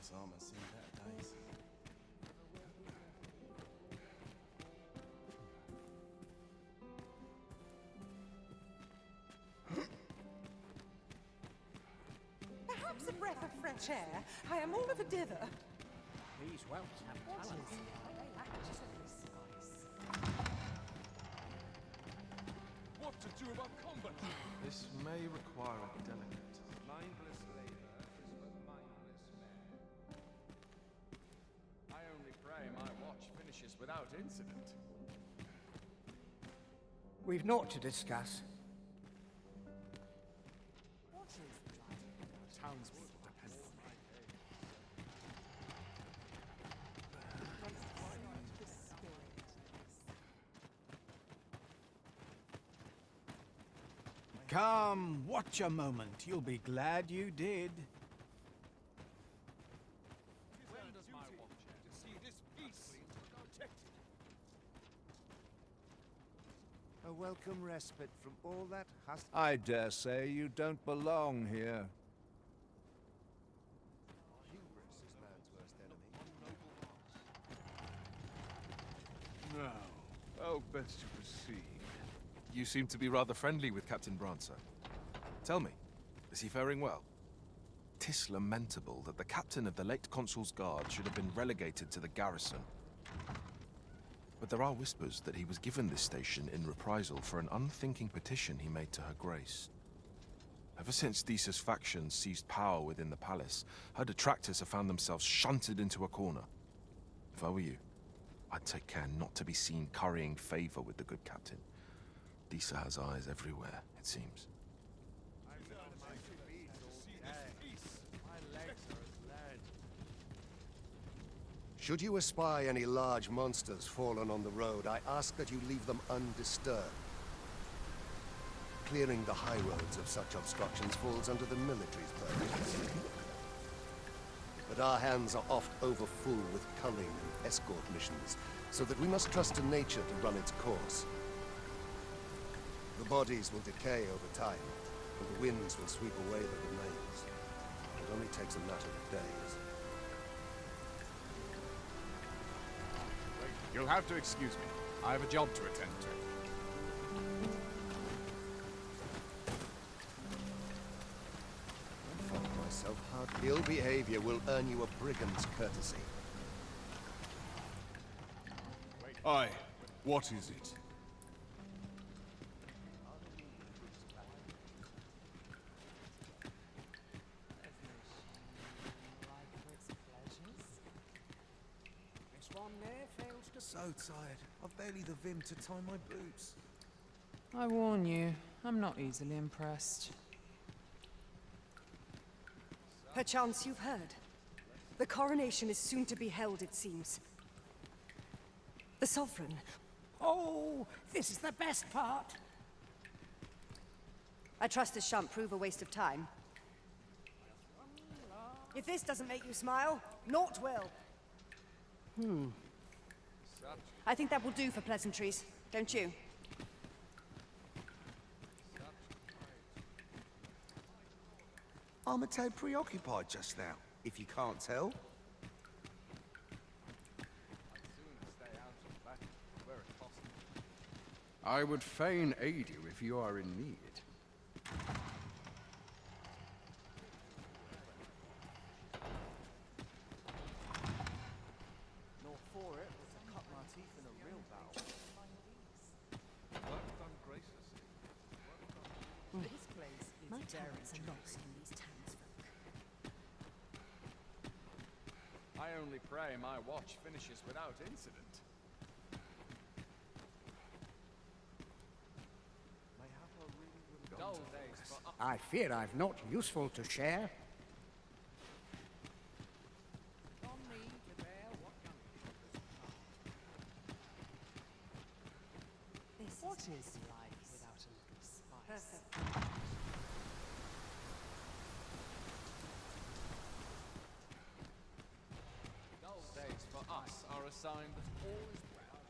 This armor's seen better days. Perhaps a breath of fresh air. I am all of a dither. These whelps have talent. What to do about combat? This may require a delicate. Mindless labor is for mindless men. I only pray my watch finishes without incident. We've naught to discuss. Townspeople depend on my Come, watch a moment. You'll be glad you did. When does my watch end to see this peace protected? A welcome respite from all that hustle. I dare say you don't belong here. Hubris is man's worst enemy. Now, how best to proceed? You seem to be rather friendly with Captain Brancer. Tell me, is he faring well? 'Tis lamentable that the captain of the late Consul's Guard should have been relegated to the garrison. But there are whispers that he was given this station in reprisal for an unthinking petition he made to Her Grace. Ever since Thesa's faction seized power within the palace, her detractors have found themselves shunted into a corner. If I were you, I'd take care not to be seen currying favor with the good captain. Thesa has eyes everywhere, it seems. Should you espy any large monsters fallen on the road, I ask that you leave them undisturbed. Clearing the high roads of such obstructions falls under the military's purviews. But our hands are oft overfull with culling and escort missions, so that we must trust to nature to run its course. The bodies will decay over time, and the winds will sweep away the remains. It only takes a matter of days. You'll have to excuse me. I have a job to attend to. I find myself hard. Ill behavior will earn you a brigand's courtesy. Aye. What is it? So tired. I've barely the vim to tie my boots. I warn you, I'm not easily impressed. Perchance you've heard. The coronation is soon to be held, it seems. The Sovereign. Oh, this is the best part. I trust this shan't prove a waste of time. If this doesn't make you smile, naught will. I think that will do for pleasantries, don't you? I'm a tad preoccupied just now, if you can't tell. I would fain aid you if you are in need. My talents are lost in these townsfolk. I only pray my watch finishes without incident. Dull days for us. I fear I've naught useful to share. What is life without a little spice? Perfect. Dull days for us are a sign that all is well.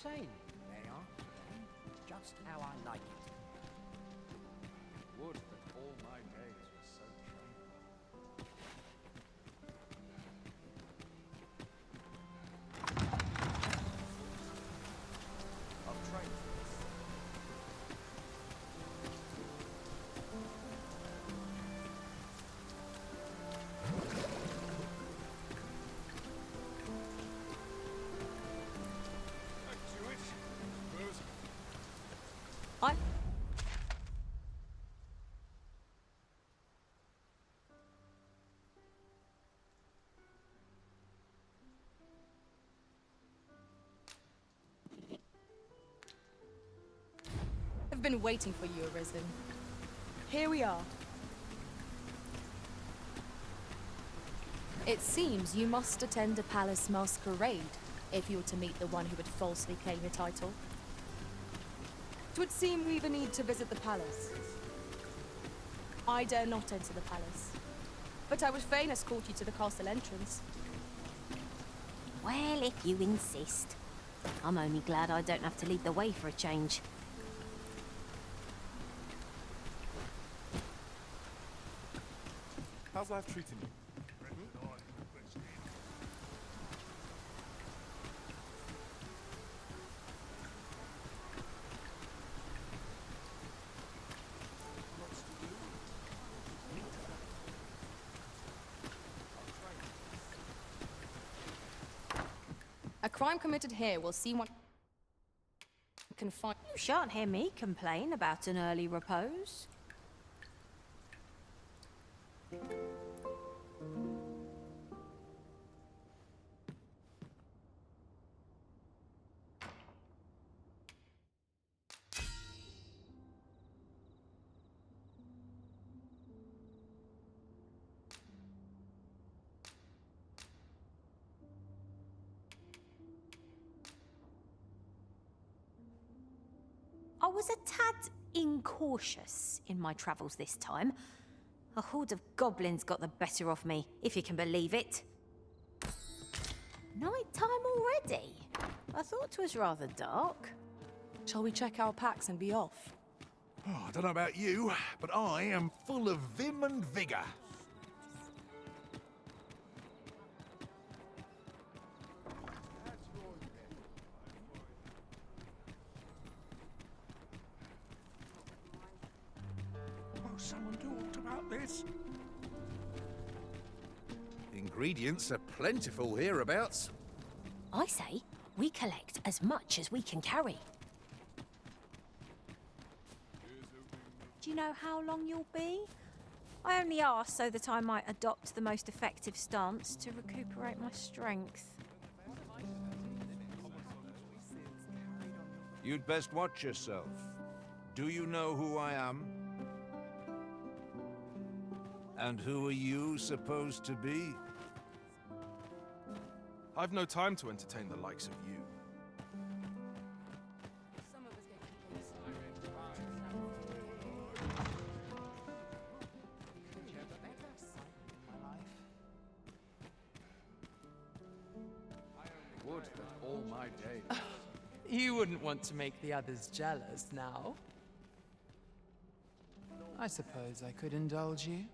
same. They are just how I like it. Would that all my days were so tranquil. I'll train for this. Back to it. Suppose. I... I've been waiting for you, Arisen. Here we are. It seems you must attend a palace masquerade if you're to meet the one who would falsely claim your title. It would seem we even need to visit the palace. I dare not enter the palace, but I would fain escort you to the castle entrance. Well, if you insist. I'm only glad I don't have to lead the way for a change. How's life treating you? A crime committed here will see one can find. You shan't hear me complain about an early repose. I was a tad incautious in my travels this time. A horde of goblins got the better of me, if you can believe it. Night time already? I thought 'twas rather dark. Shall we check our packs and be off? Oh, I don't know about you, but I am full of vim and vigour. Oh, someone talked about this. Ingredients are plentiful hereabouts. I say, we collect as much as we can carry. Do you know how long you'll be? I only ask so that I might adopt the most effective stance to recuperate my strength. You'd best watch yourself. Do you know who I am? And who are you supposed to be? I've no time to entertain the likes of you. Would that all my days. You wouldn't want to make the others jealous now. I suppose I could indulge you.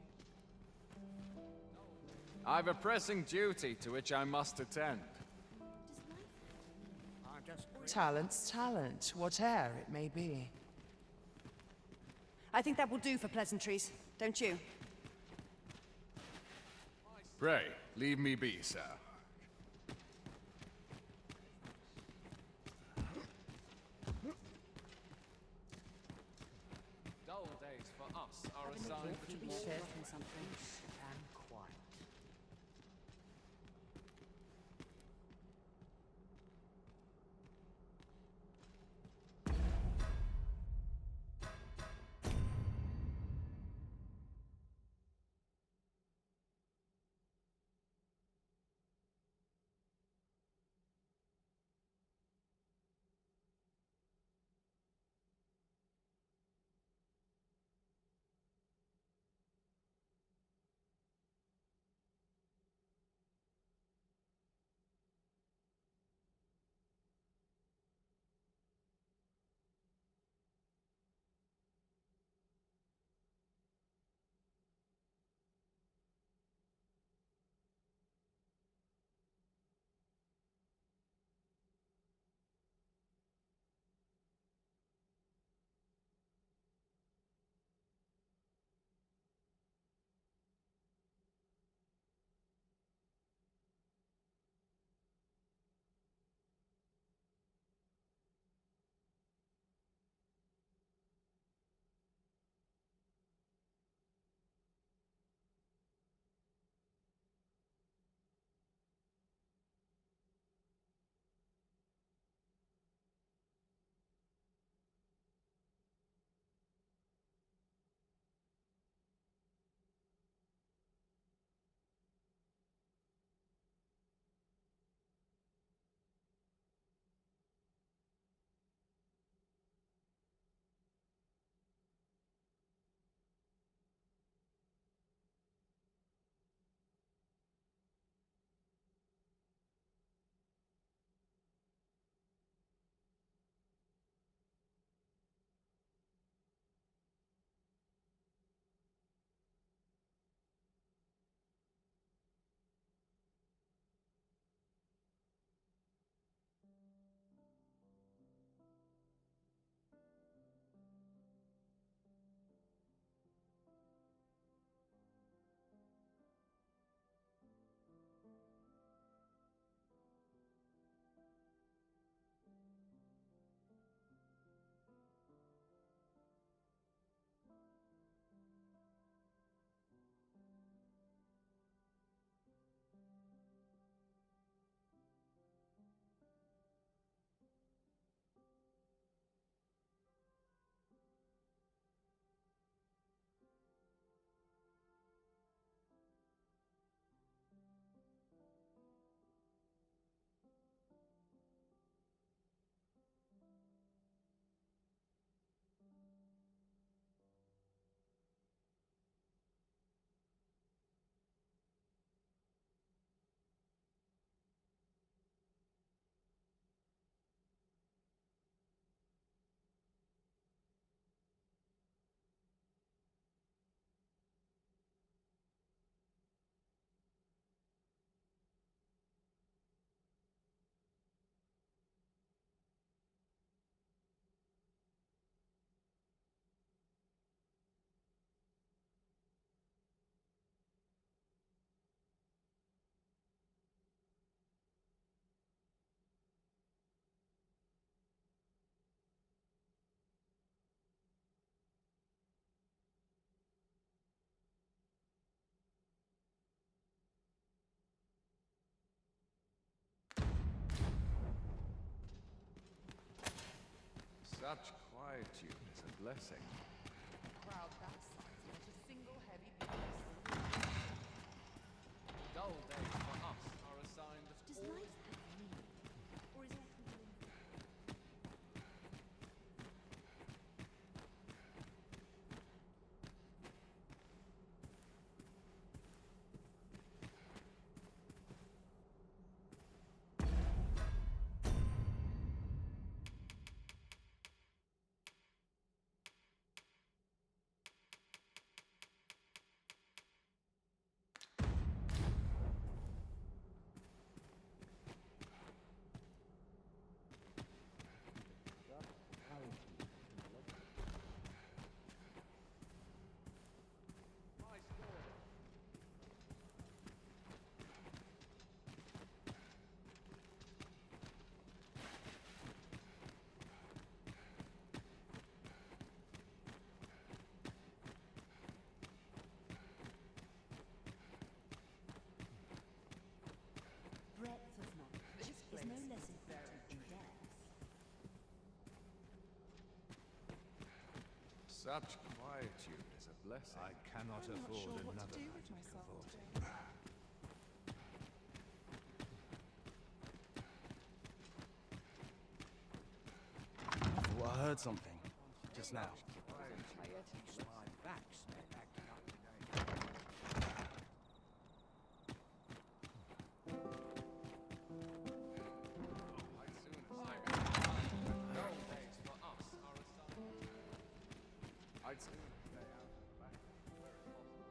I've a pressing duty to which I must attend. Talent's talent, whate'er it may be. I think that will do for pleasantries, don't you? Pray, leave me be, sir. Dull days for us are a sign To be said in something and quiet. Such quietude is a blessing. Crowd that size, not a single heavy piece. Dull days for us are a sign that Does all life have meaning? Or is it Breadth of knowledge is no less important than depth. such quietude is a blessing. I cannot I'm not afford sure what another to do night with of myself cavorting. today. Oh, I heard something just now. My back's acting up today. Dull days for us are a sign. I'd soon stay out of the back where it's possible.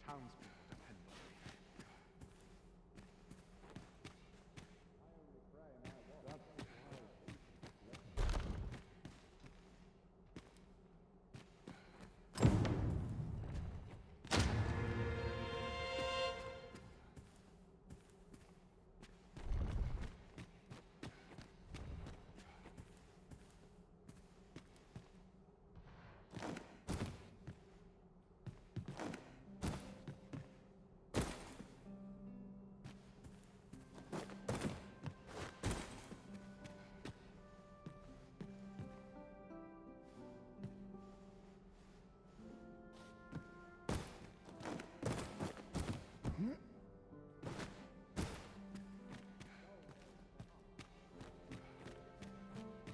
Townspeople depend on me.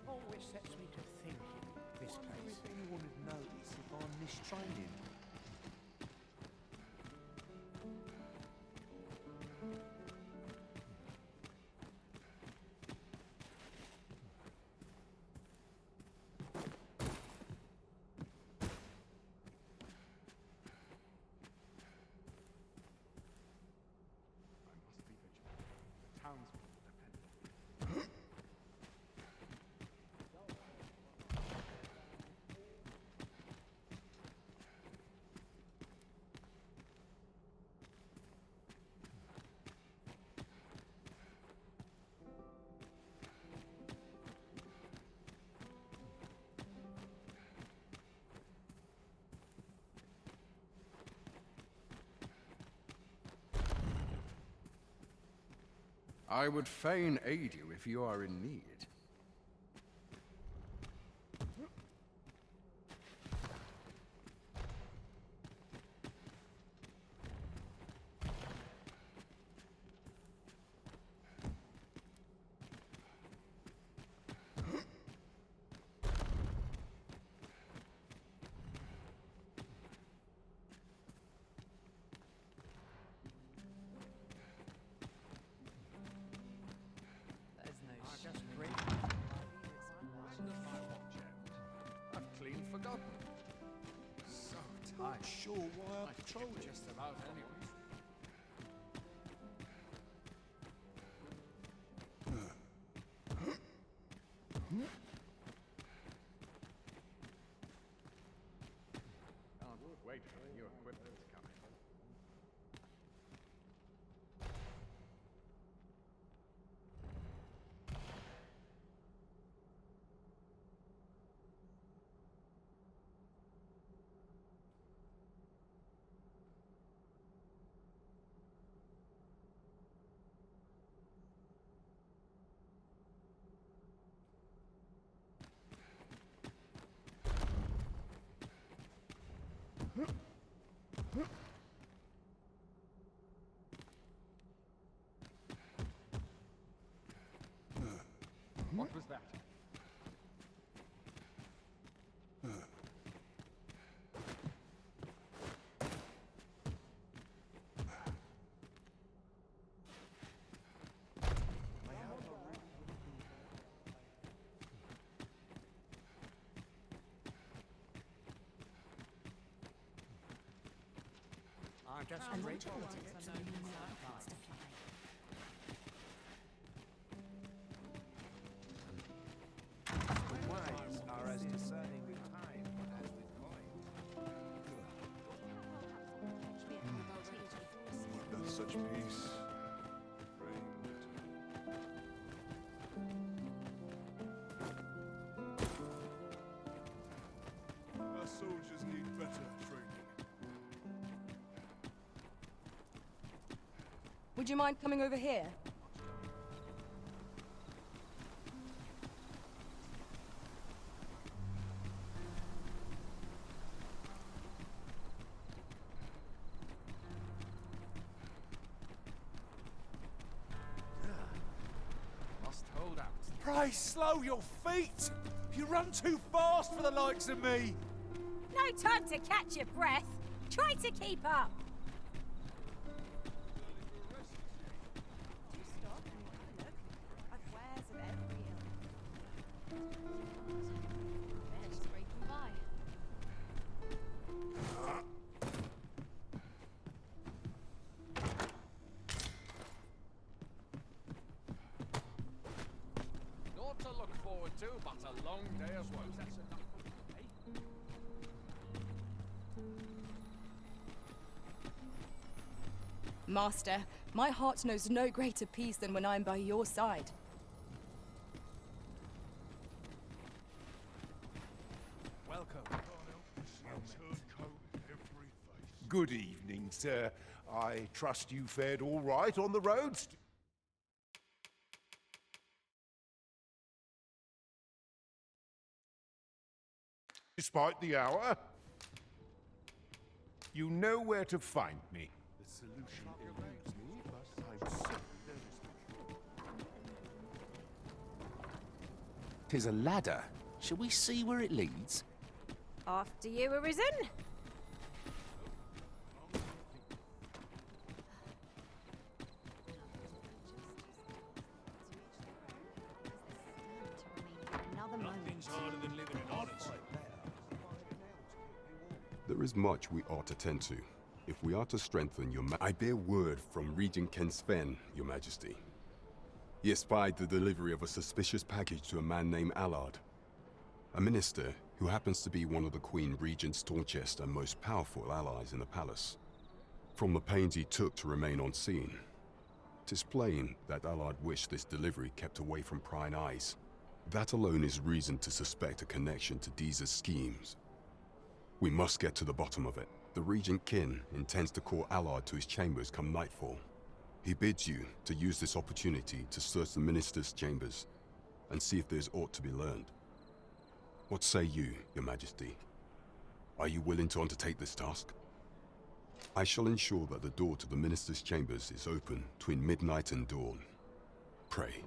Always sets me to thinking, this place. If anyone would notice if I'm mistraining. I would fain aid you if you are in need. I've clean forgotten. So I'm sure why I patrolled just about anyway. Can't wait for the new equipment to come in. What was that? I'm just grateful to Ways are as discerning with time as with coin. Would that such peace reigned. Our soldiers need better training. Would you mind coming over here? Must hold out. Pray slow your feet! You run too fast for the likes of me! No time to catch your breath. Try to keep up. Naught to look forward to, but a long day's work. Master, my heart knows no greater peace than when I'm by your side. Welcome. Good evening, sir. I trust you fared all right on the roads? Despite the hour? You know where to find me. The solution eludes me, but I'm certain there is. 'Tis a ladder. Shall we see where it leads? After you, Arisen. Nothing's harder than living in honest. There is much we ought to tend to. If we are to strengthen I bear word from Regent Ken Sven, Your Majesty. He espied the delivery of a suspicious package to a man named Allard, a minister who happens to be one of the Queen Regent's staunchest and most powerful allies in the palace. From the pains he took to remain on scene, 'tis plain that Allard wished this delivery kept away from prying eyes. That alone is reason to suspect a connection to Deeza's schemes. We must get to the bottom of it. The Regent Kin intends to call Allard to his chambers come nightfall. He bids you to use this opportunity to search the Minister's chambers and see if there's aught to be learned. What say you, Your Majesty? Are you willing to undertake this task? I shall ensure that the door to the Minister's chambers is open between midnight and dawn. Pray,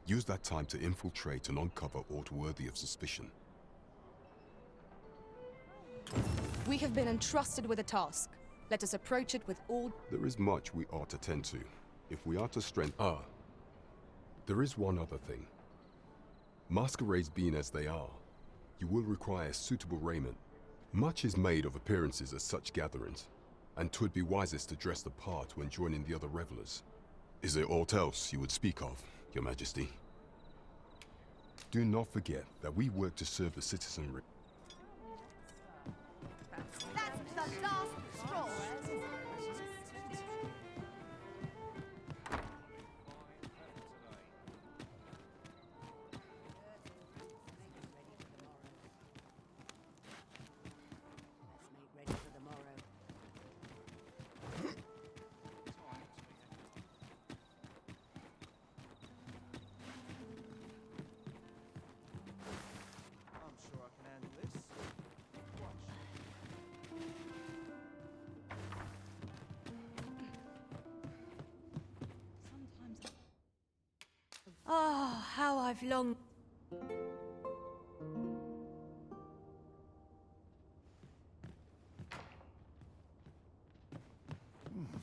use that time to infiltrate and uncover aught worthy of suspicion. We have been entrusted with a task. Let us approach it with all... There is much we ought to tend to, if we are to strengthen... there is one other thing. Masquerades being as they are, you will require suitable raiment. Much is made of appearances at such gatherings, and 'twould be wisest to dress the part when joining the other revelers. Is there aught else you would speak of, Your Majesty? Do not forget that we work to serve the citizenry. That's the last straw. Ready for the morrow. I'm sure I can handle this. Oh, how I've longed.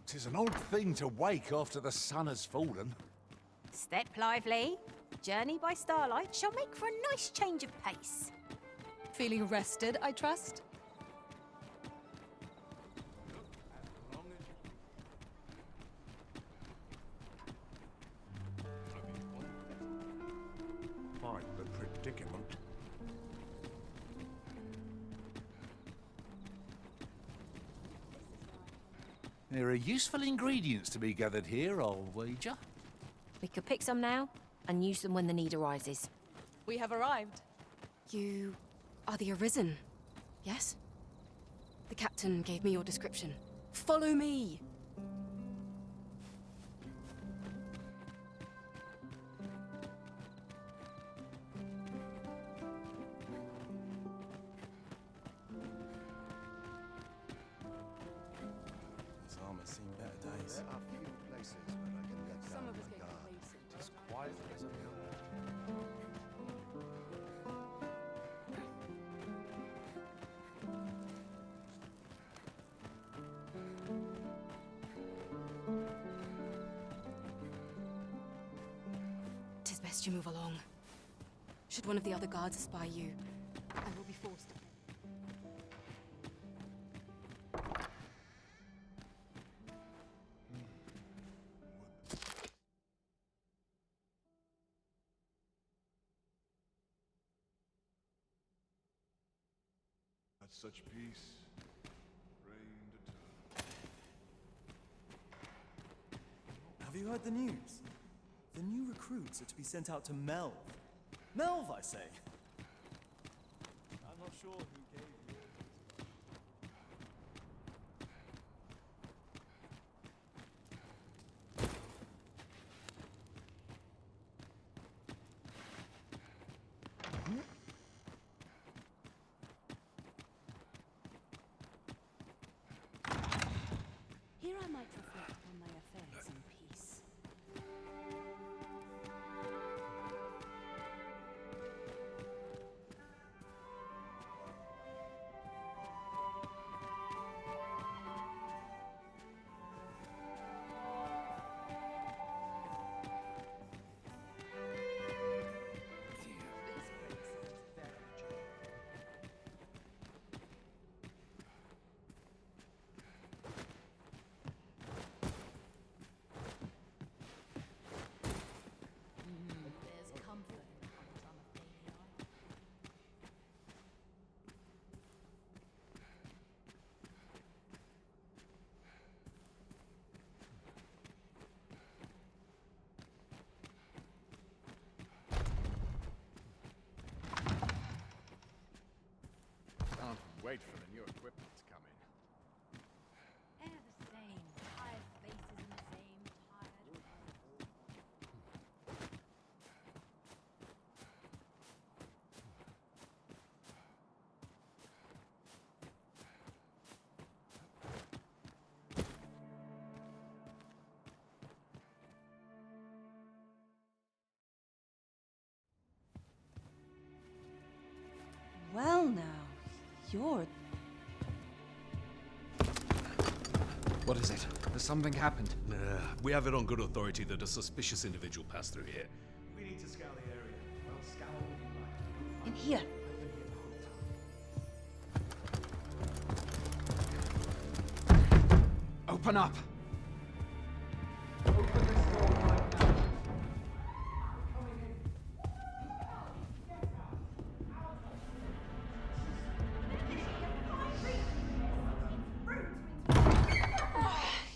Tis an odd thing to wake after the sun has fallen. Step lively. Journey by starlight shall make for a nice change of pace. Feeling rested, I trust? Quite the predicament. There are useful ingredients to be gathered here, I'll wager. We could pick some now and use them when the need arises. We have arrived. You are the Arisen, yes? The captain gave me your description. Follow me! This armor's seen better days. There are few places where I can let down my guard. Tis quiet as a mill. Tis best you move along. Should one of the other guards espy you, I will be forced to... At such peace, reigned eternal. Have you heard the news? The new recruits are to be sent out to Melv. Melv, I say! I'm not sure who gave you orders. Here I might reflect on my affairs in peace. There's comfort in the humdrum of daily life. Can't wait for the new equipment to come in. They're the same. Tired faces in the same You're... What is it? Has something happened? We have it on good authority that a suspicious individual passed through here. We need to scour the area. Well, scour what you like. In here. Open up!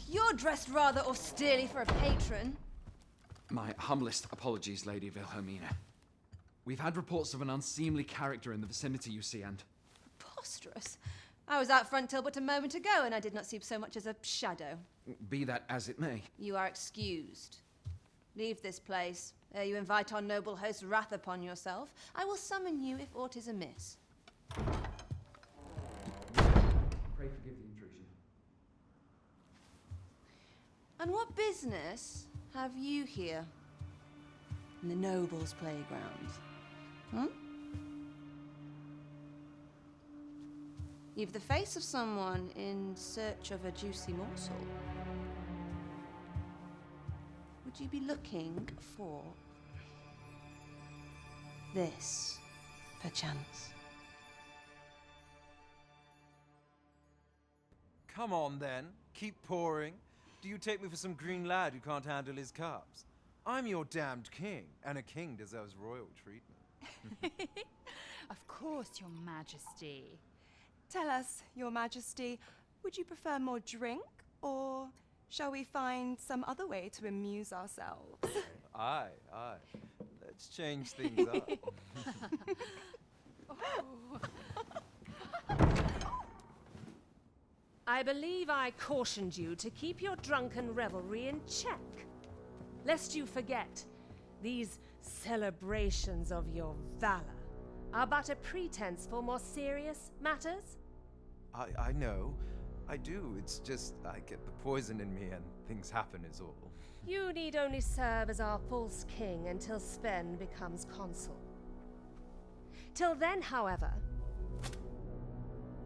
You're dressed rather austerely for a patron. My humblest apologies, Lady Wilhelmina. We've had reports of an unseemly character in the vicinity, you see, and... Preposterous. I was out front till but a moment ago, and I did not see so much as a shadow. Be that as it may. You are excused. Leave this place, ere you invite our noble host's wrath upon yourself. I will summon you if aught is amiss. Pray forgive the intrusion. And what business have you here? In the nobles' playground? Hmm? You've the face of someone in search of a juicy morsel. Would you be looking for this, perchance? Come on, then. Keep pouring. Do you take me for some green lad who can't handle his cups? I'm your damned king, and a king deserves royal treatment. Of course, Your Majesty. Tell us, Your Majesty, would you prefer more drink, or shall we find some other way to amuse ourselves? Aye. Let's change things up. I believe I cautioned you to keep your drunken revelry in check, lest you forget these celebrations of your valor are but a pretense for more serious matters. I know. I do. It's just I get the poison in me and things happen is all. You need only serve as our false king until Sven becomes consul. Till then, however,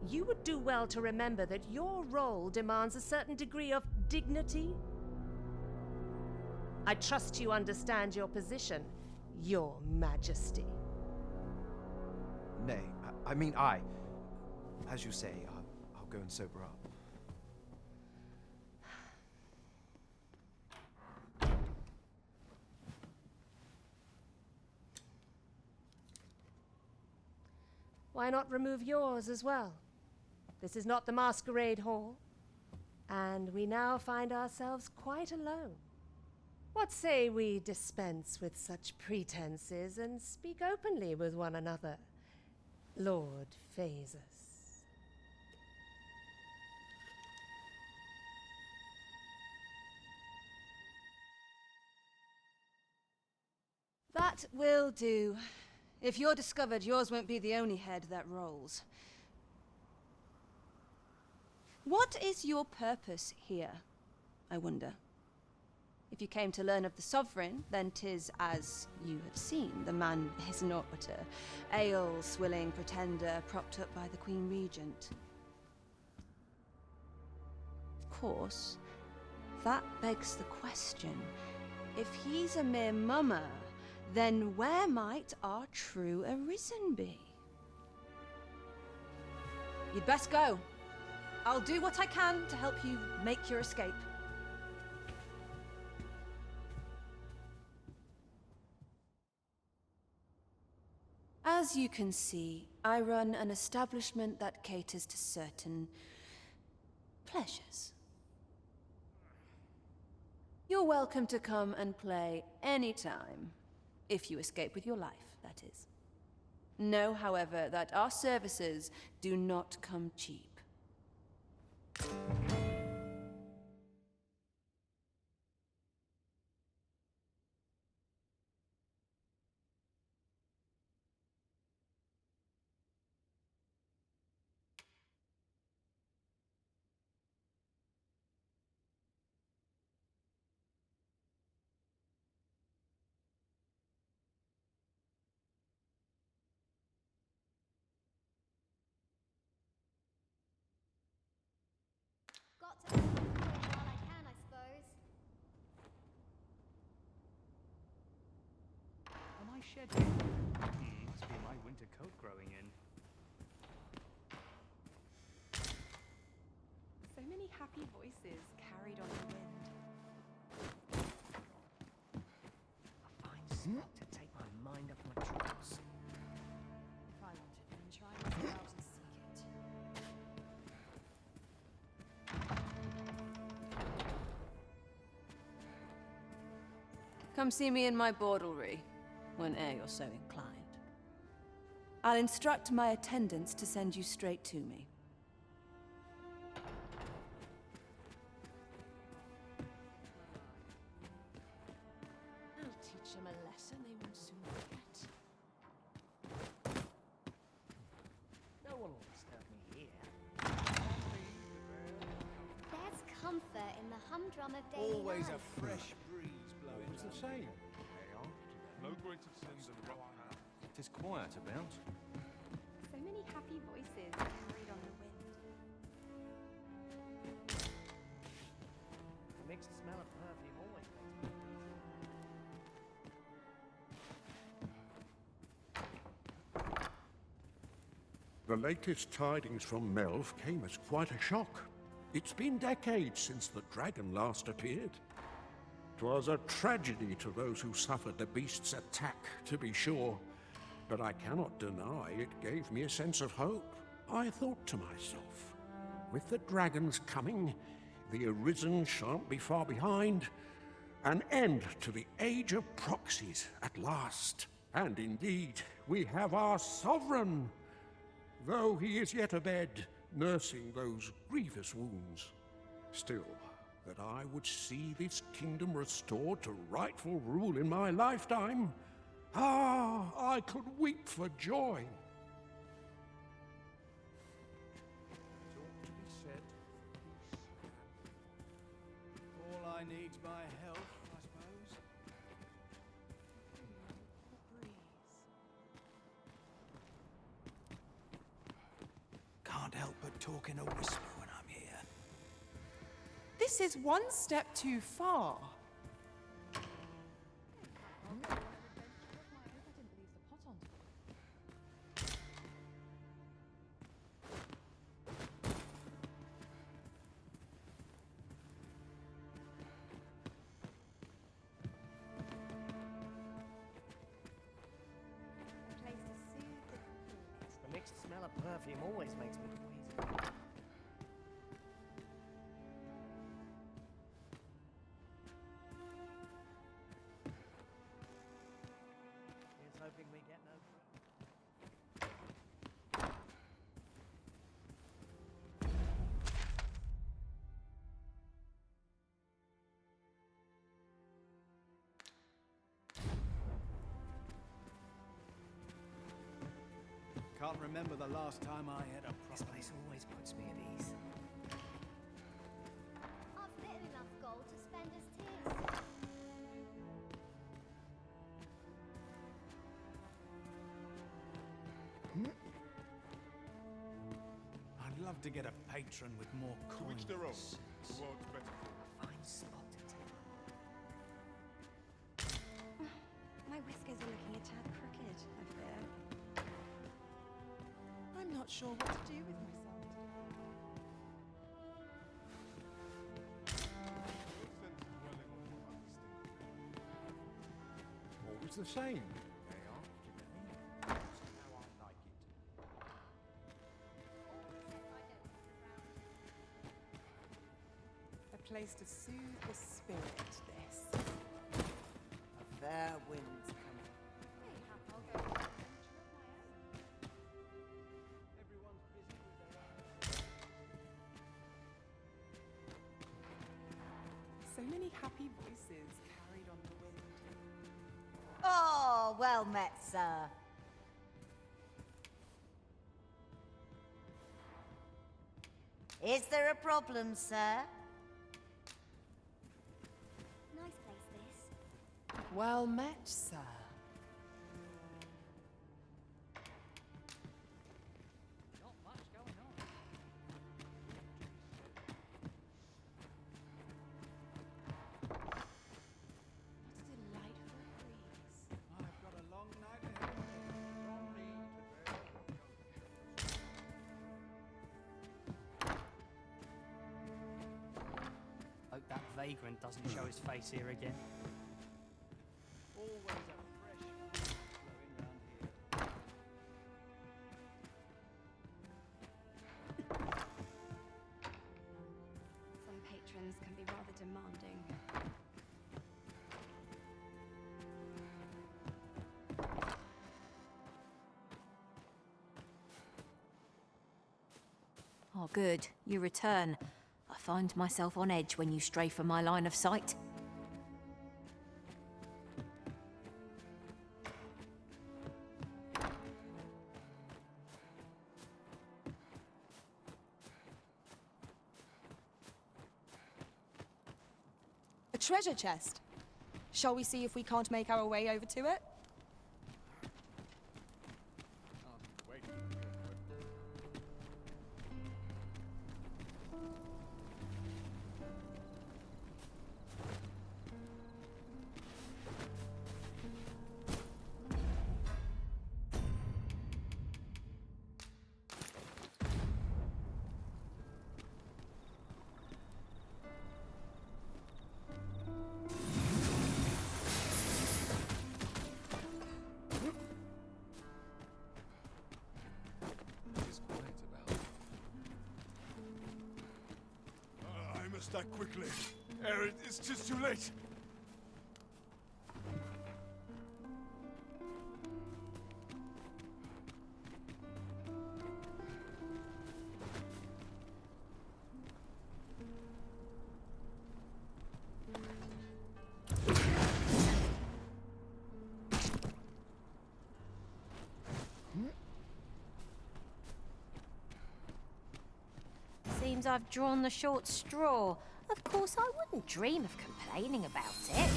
you would do well to remember that your role demands a certain degree of dignity. I trust you understand your position, Your Majesty. Nay, I mean, as you say, I'll go and sober up. Why not remove yours as well? This is not the masquerade hall, and we now find ourselves quite alone. What say we dispense with such pretenses and speak openly with one another, Lord Phaesus? That will do. If you're discovered, yours won't be the only head that rolls. What is your purpose here, I wonder? If you came to learn of the Sovereign, then 'tis as you have seen. The man is naught but a ale-swilling pretender propped up by the Queen Regent. Of course, that begs the question. If he's a mere mummer, then where might our true Arisen be? You'd best go. I'll do what I can to help you make your escape. As you can see, I run an establishment that caters to certain pleasures. You're welcome to come and play anytime, if you escape with your life, that is. Know, however, that our services do not come cheap. shed here. Must be my winter coat growing in. So many happy voices carried on the wind. A fine spot to take my mind off my troubles. If I wanted to then try and go out and seek it. Come see me in my bordlery, whene'er you're so inclined. I'll instruct my attendants to send you straight to me. I'll teach them a lesson they won't soon forget. No one will disturb me here. There's comfort in the humdrum of daily Always life. a fresh breeze blowing. It's the same. They are. No greater sins than rough hands. Tis quiet about. So many happy voices carried on the wind. The mixed smell of perfume always makes me The latest tidings from Melv came as quite a shock. It's been decades since the dragon last appeared. 'Twas a tragedy to those who suffered the beast's attack, to be sure, but I cannot deny it gave me a sense of hope. I thought to myself, with the dragon's coming, the Arisen shan't be far behind. An end to the age of proxies at last. And indeed, we have our sovereign, though he is yet abed, nursing those grievous wounds. Still, that I would see this kingdom restored to rightful rule in my lifetime, I could weep for joy. It ought to be said. All I need's my health, I suppose. Can't help but talk in a whisper when I'm here. This is one step too far. The mixed smell of perfume always makes me queasy. Here's hoping we get no trouble. Can't remember the last time I had a This place always puts me at ease. I've little enough gold to spend as tears. I'd love to get a patron with more To coins. which their own. The world's better. Fine spot to take. My whiskers are looking a tad crooked, I fear. I'm not sure what to do with myself Always the same. They are. Just how I like it. A place to soothe the spirit, this. A fair wind's coming. Everyone's busy with their own. So many happy voices carried on the wind. Oh, well met, sir. Is there a problem, sir? Nice place, this. Well met, sir. Not much going on. What a delightful breeze. I've got a long night vagrant doesn't show his face here again. Always a fresh breeze blowing round here. Some patrons can be rather demanding. Oh, good. You return. I find myself on edge when you stray from my line of sight. A treasure chest. Shall we see if we can't make our way over to it? I must act quickly, ere it is just too late. Seems I've drawn the short straw. Of course, I wouldn't dream of complaining about it.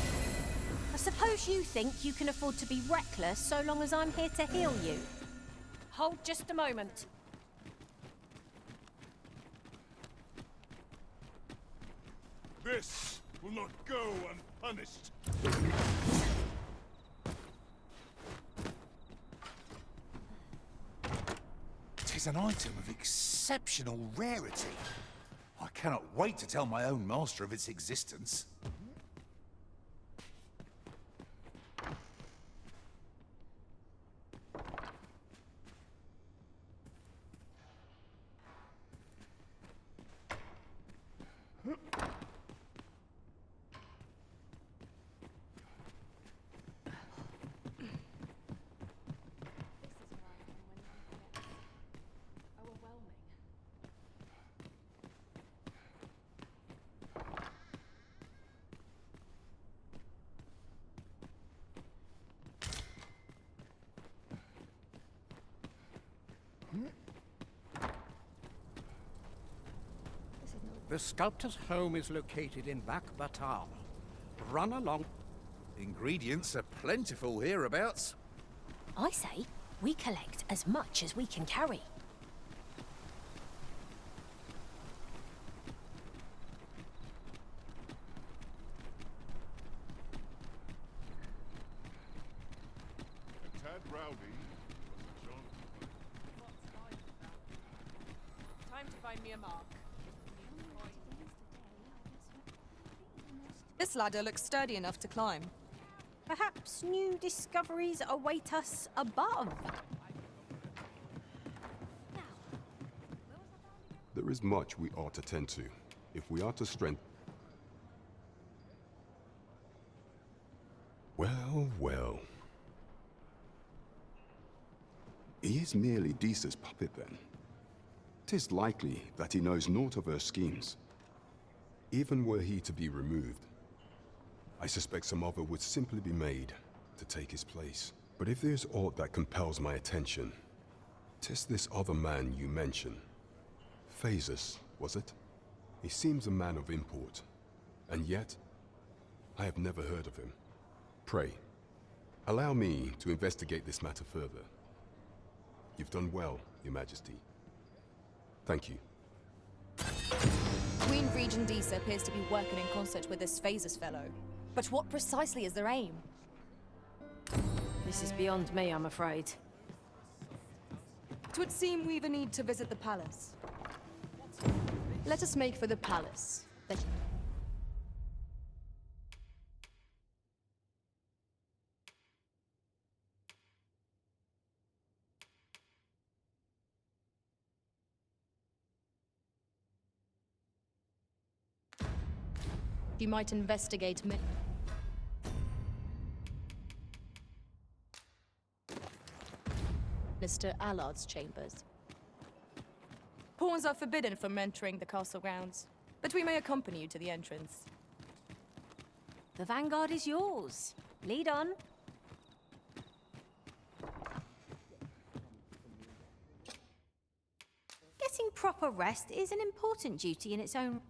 I suppose you think you can afford to be reckless so long as I'm here to heal you. Hold just a moment. This will not go unpunished. 'Tis an item of exceptional rarity. I cannot wait to tell my own master of its existence. The sculptor's home is located in Back Batal. Run along. Ingredients are plentiful hereabouts. I say, we collect as much as we can carry. A tad rowdy. Time to find me a mark. This ladder looks sturdy enough to climb. Perhaps new discoveries await us above. There is much we ought to tend to, if we are to strengthen. Well, well. He is merely Disa's puppet, then. 'Tis likely that he knows naught of her schemes. Even were he to be removed, I suspect some other would simply be made to take his place. But if there's aught that compels my attention, 'tis this other man you mention. Phasus, was it? He seems a man of import, and yet I have never heard of him. Pray, allow me to investigate this matter further. You've done well, Your Majesty. Thank you. Queen Regent Disa appears to be working in concert with this Phasus fellow. But what precisely is their aim? This is beyond me, I'm afraid. 'Twould seem we've a need to visit the palace. Let us make for the palace. You might investigate Mr. Allard's chambers. Pawns are forbidden from entering the castle grounds, but we may accompany you to the entrance. The vanguard is yours. Lead on. Getting proper rest is an important duty in its own...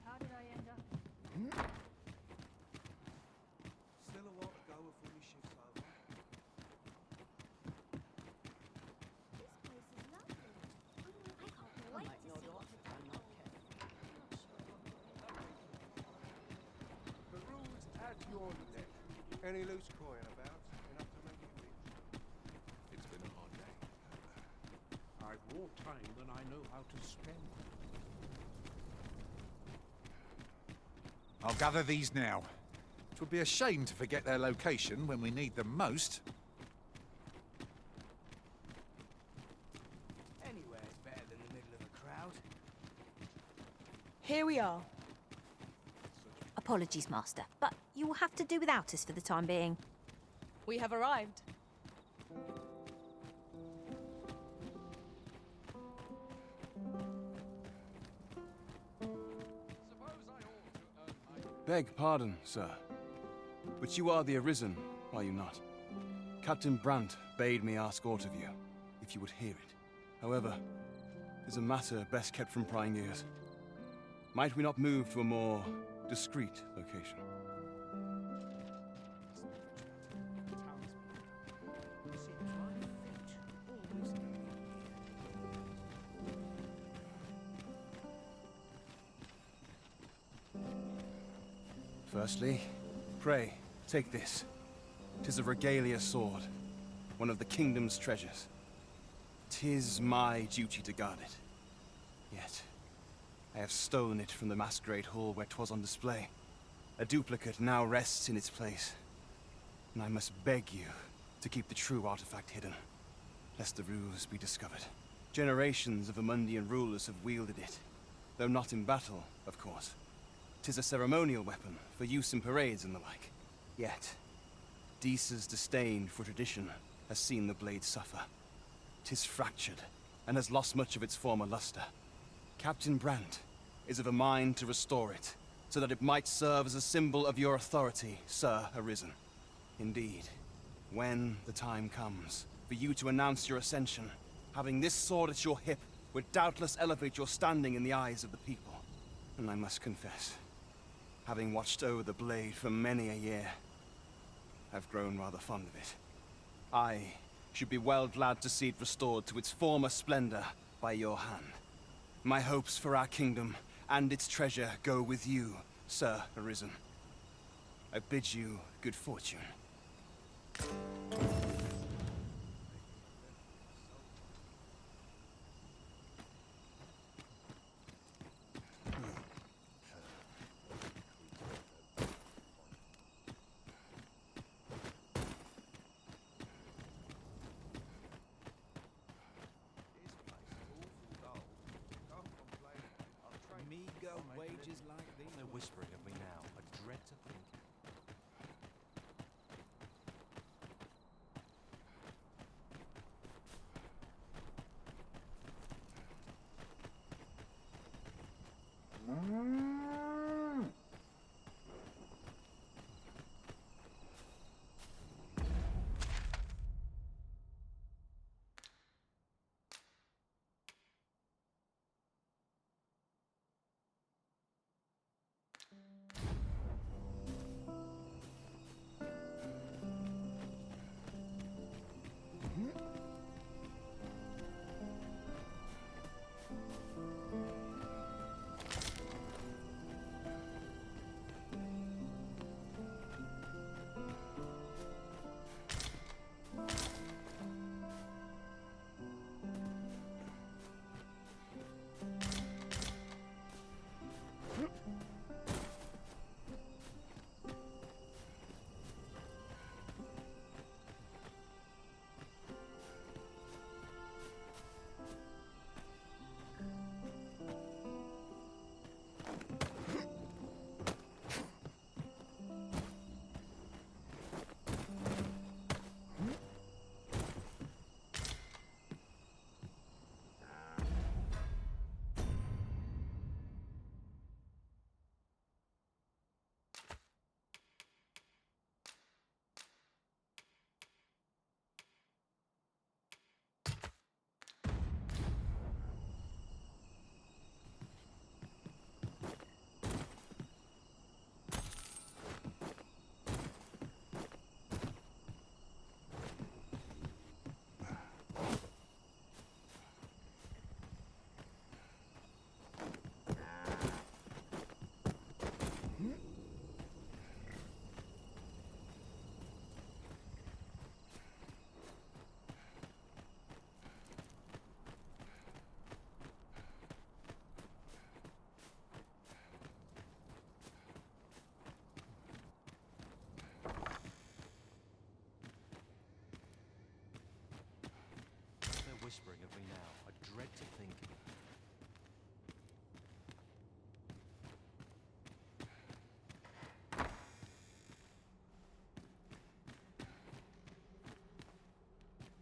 How did I end up? Still a while to go before your shift's over. This place is lovely. I can't wait to see what the The rules at your neck. Any loose coin about? Enough to make you rich? It's been a hard day. I've more time than I know how to spend. I'll gather these now. It would be a shame to forget their location when we need them most. Anywhere's better than the middle of a crowd. Here we are. Apologies, Master, but you will have to do without us for the time being. We have arrived. Beg pardon, sir. But you are the Arisen, are you not? Captain Brandt bade me ask aught of you, if you would hear it. However, it is a matter best kept from prying ears. Might we not move to a more discreet location? Firstly, pray, take this. 'Tis a regalia sword, one of the kingdom's treasures. 'Tis my duty to guard it. Yet, I have stolen it from the masquerade hall where 'twas on display. A duplicate now rests in its place, and I must beg you to keep the true artifact hidden, lest the ruse be discovered. Generations of Amundian rulers have wielded it, though not in battle, of course. 'Tis a ceremonial weapon for use in parades and the like. Yet, Deesa's disdain for tradition has seen the blade suffer. 'Tis fractured and has lost much of its former luster. Captain Brandt is of a mind to restore it, so that it might serve as a symbol of your authority, Sir Arisen. Indeed, when the time comes for you to announce your ascension, having this sword at your hip would doubtless elevate your standing in the eyes of the people. And I must confess, having watched over the blade for many a year, I've grown rather fond of it. I should be well glad to see it restored to its former splendor by your hand. My hopes for our kingdom and its treasure go with you, Sir Arisen. I bid you good fortune. Meager wages like these. They're whispering of me now. I dread to think.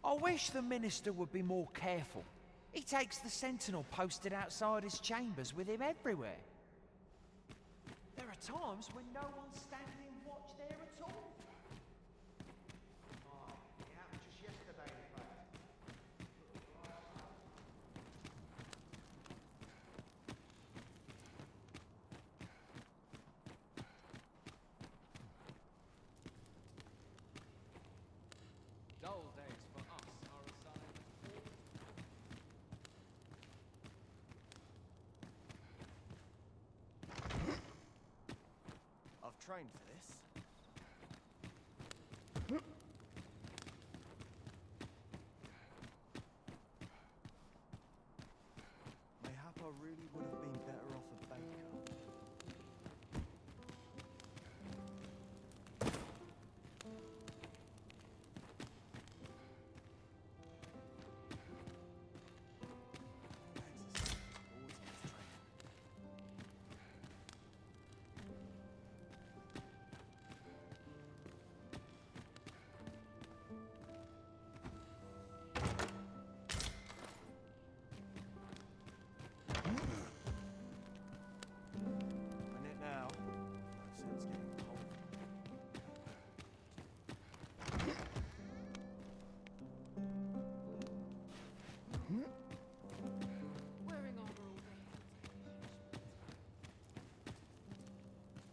I wish the minister would be more careful. He takes the sentinel posted outside his chambers with him everywhere. There are times when no one's standing in watch there at all. Oh, it happened just yesterday, in fact. Dull days for us are a sign of I've trained for this. Mayhap I really would have been better off a baker. And it now. No sense getting cold. Wearing armor all day.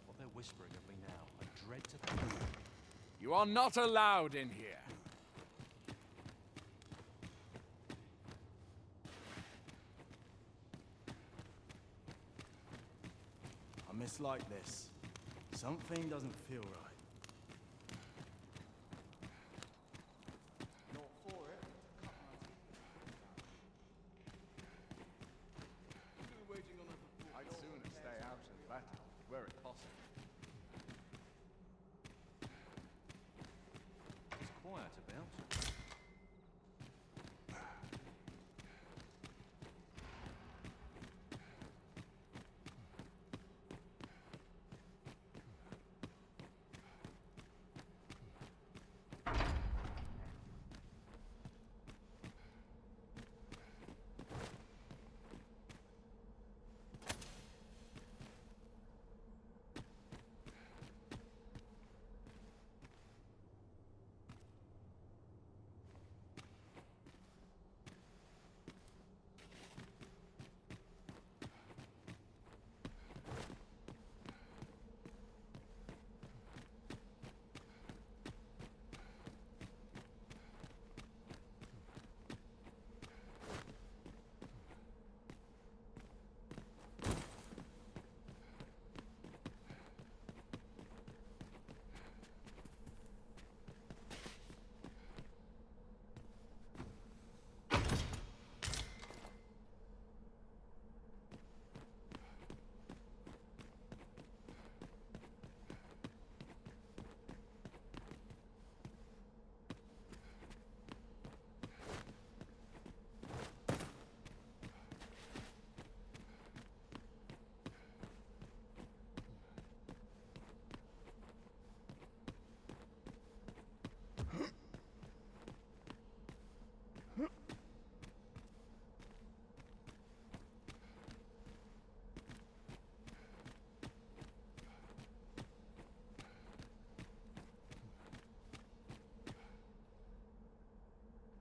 What they're whispering of me now, I dread to think. You are not allowed in here. I mislike this. Something doesn't feel right. Not for it. I'd sooner stay out of battle, were it possible. It's quiet about.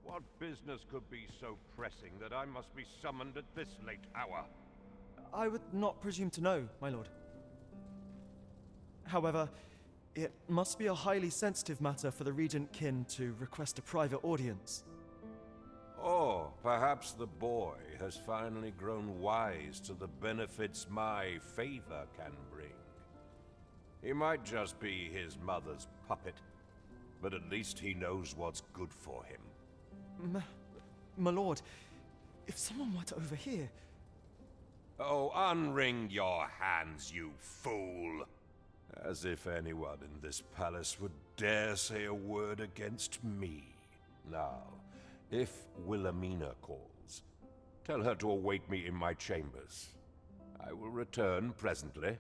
What business could be so pressing that I must be summoned at this late hour? I would not presume to know, my lord. However, it must be a highly sensitive matter for the regent kin to request a private audience. Or perhaps the boy has finally grown wise to the benefits my favor can bring. He might just be his mother's puppet, but at least he knows what's good for him. My lord, if someone were to overhear... Oh, unwring your hands, you fool! As if anyone in this palace would dare say a word against me. Now, if Wilhelmina calls, tell her to await me in my chambers. I will return presently.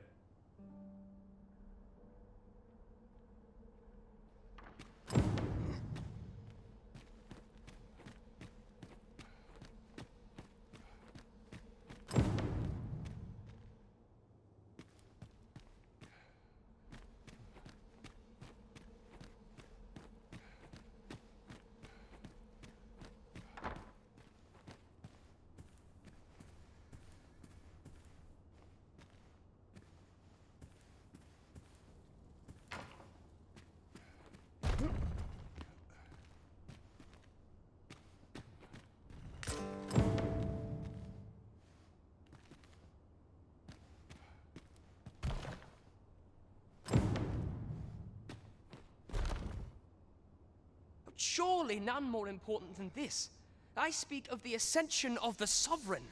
surely none more important than this. I speak of the ascension of the Sovereign.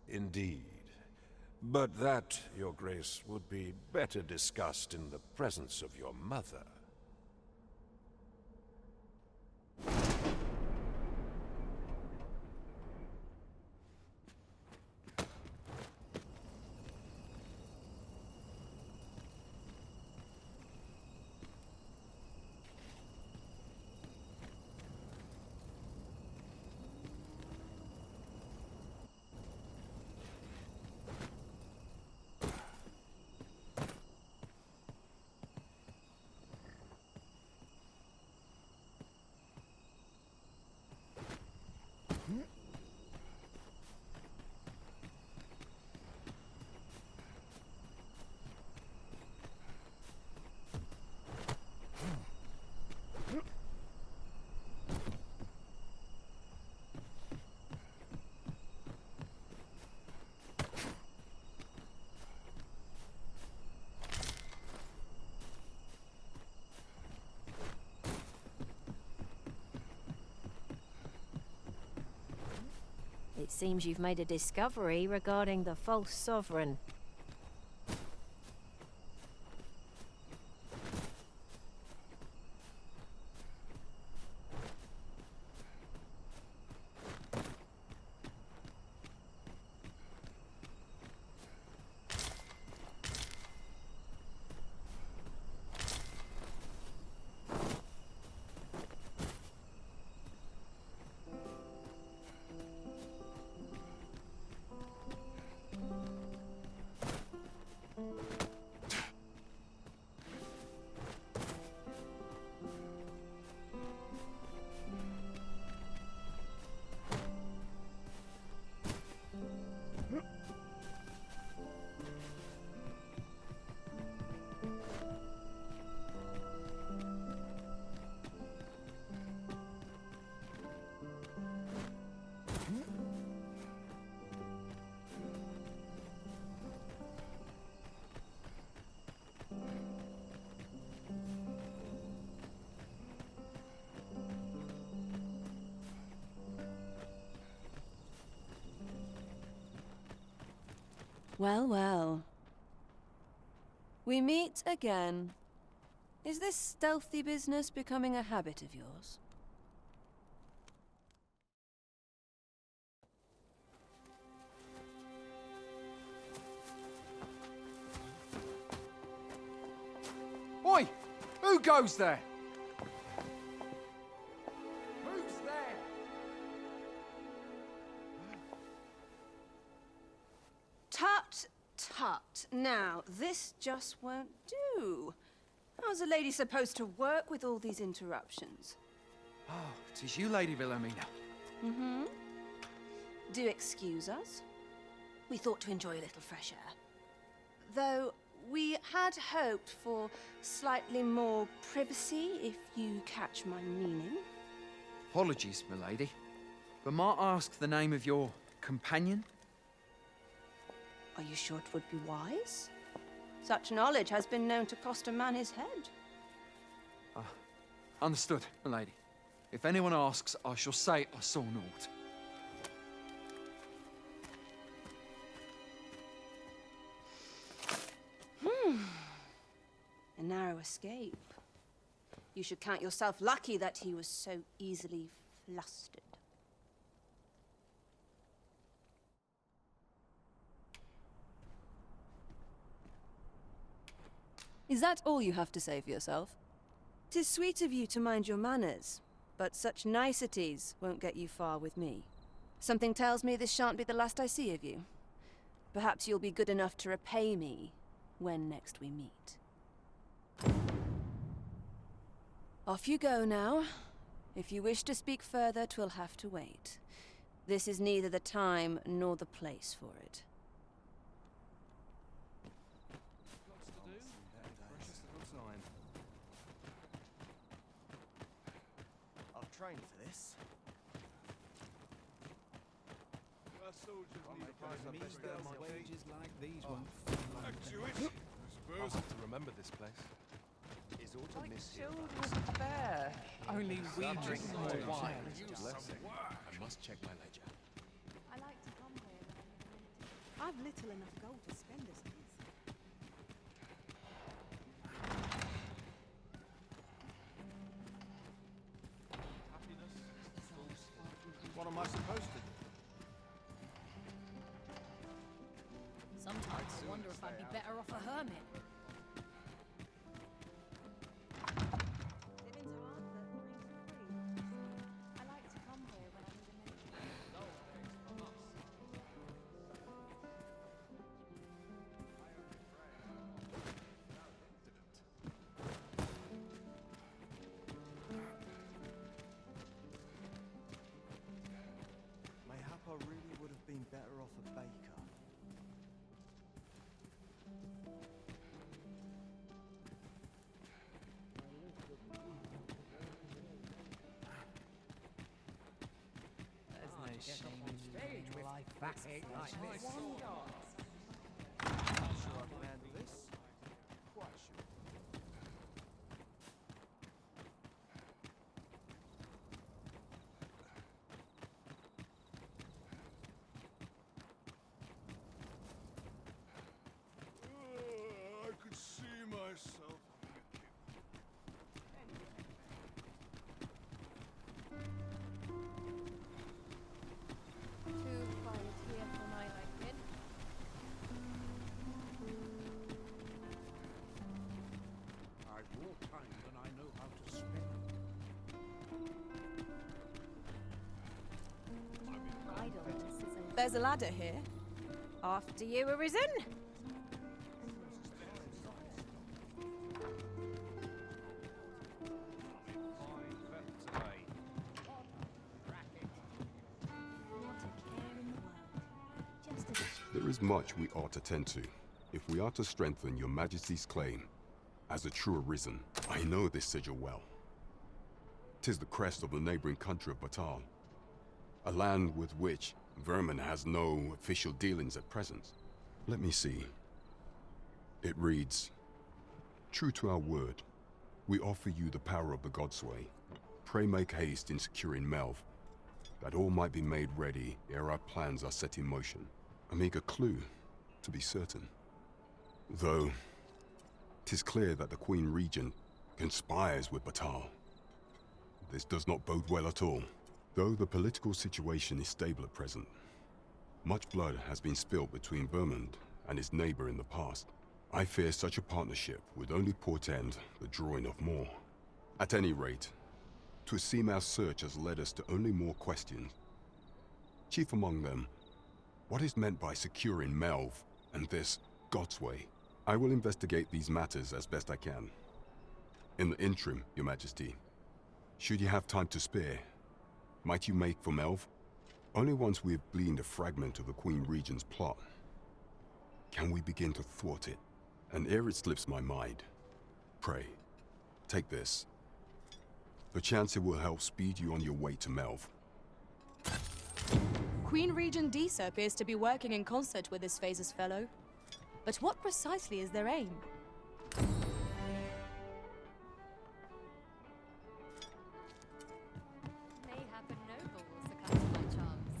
Indeed. But that, Your Grace, would be better discussed in the presence of your mother. It seems you've made a discovery regarding the false sovereign. Well, well. We meet again. Is this stealthy business becoming a habit of yours? Oi! Who goes there? Who's there? Tut, tut. Now, this just won't do. How's a lady supposed to work with all these interruptions? Oh, it is you, Lady Wilhelmina. Mm-hmm. Do excuse us. We thought to enjoy a little fresh air. Though we had hoped for slightly more privacy, if you catch my meaning. Apologies, milady. But might I ask the name of your companion? Are you sure it would be wise? Such knowledge has been known to cost a man his head. Understood, milady. If anyone asks, I shall say I saw naught. A narrow escape. You should count yourself lucky that he was so easily flustered. Is that all you have to say for yourself? 'Tis sweet of you to mind your manners, but such niceties won't get you far with me. Something tells me this shan't be the last I see of you. Perhaps you'll be good enough to repay me when next we meet. Off you go now. If you wish to speak further, 'twill have to wait. This is neither the time nor the place for it. I've trained for this. Wages like these won't. I'll have to remember this place. Is sort of miss you. Children's fair. Only we drink more wine. I must check my ledger. I like to come here. I've little enough gold to spend as it is. What am I supposed to do? Sometimes I wonder if I'd be better off a hermit. I like to come here when I'm in the Mayhap I really would have been better off a baker. There's no shame in living life fast like this. Sure I can handle this. Quite sure. I could see myself. Too quiet here for my liking. I've more time than I know how to spend. There's a ladder here. After you, Arisen. There is much we ought to tend to, if we are to strengthen your Majesty's claim as a true Arisen. I know this sigil well. 'Tis the crest of the neighboring country of Batal, a land with which Vermin has no official dealings at present. Let me see. It reads, "True to our word, we offer you the power of the Godsway. Pray make haste in securing Melv, that all might be made ready ere our plans are set in motion." A meager clue, to be certain. Though, 'tis clear that the Queen Regent conspires with Batal. This does not bode well at all. Though the political situation is stable at present, much blood has been spilled between Vermund and his neighbor in the past. I fear such a partnership would only portend the drawing of more. At any rate, 'twould seem our search has led us to only more questions. Chief among them, what is meant by securing Melv and this Godsway? I will investigate these matters as best I can. In the interim, Your Majesty, should you have time to spare, might you make for Melv? Only once we have gleaned a fragment of the Queen Regent's plot can we begin to thwart it. And ere it slips my mind, pray, take this. Perchance it will help speed you on your way to Melv. Queen Regent Disa appears to be working in concert with this Phases fellow. But what precisely is their aim? Mayhap a noble will succumb to my charms.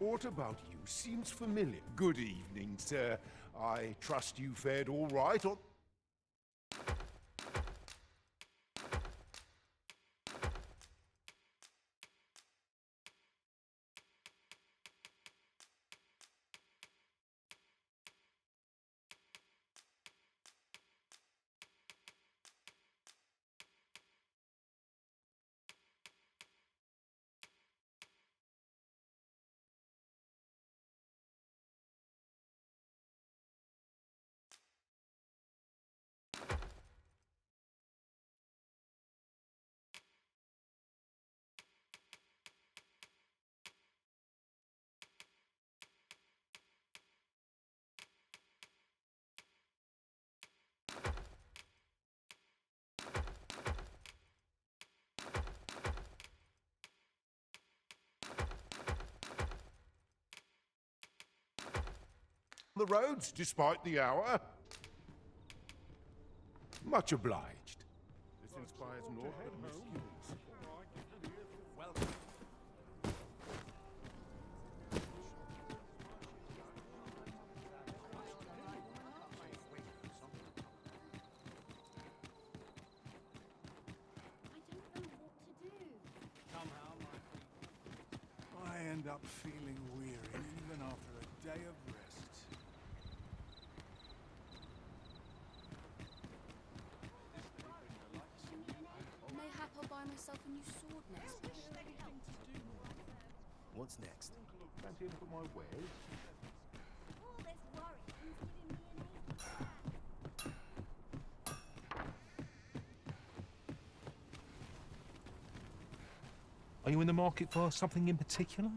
What about you seems familiar. Good evening, sir. I trust you fared all right on... The roads, despite the hour. Much obliged. This inspires naught but misgivings. Welcome. I end up feeling weary even after a day of rest. Mayhap I'll buy myself a new sword next week. What's next? Fancy a look at my wares? All this worrying's giving me an ache. Are you in the market for something in particular?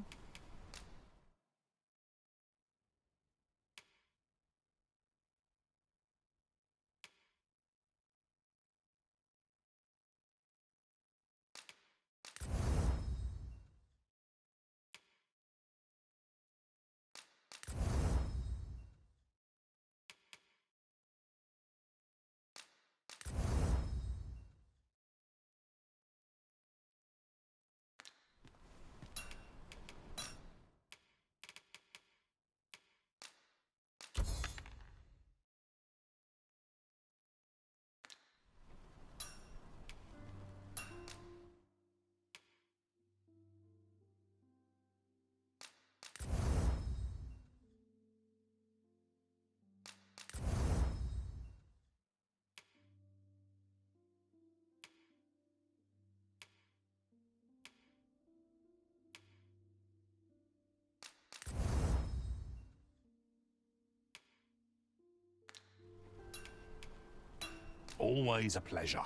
Always a pleasure.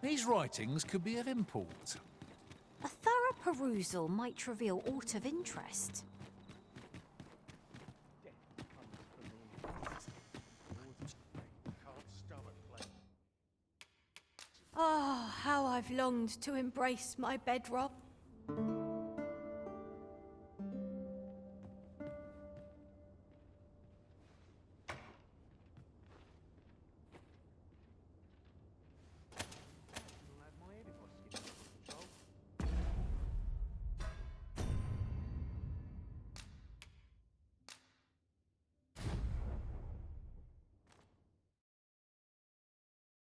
These writings could be of import. A thorough perusal might reveal aught of interest. Ah, how I've longed to embrace my bedrock.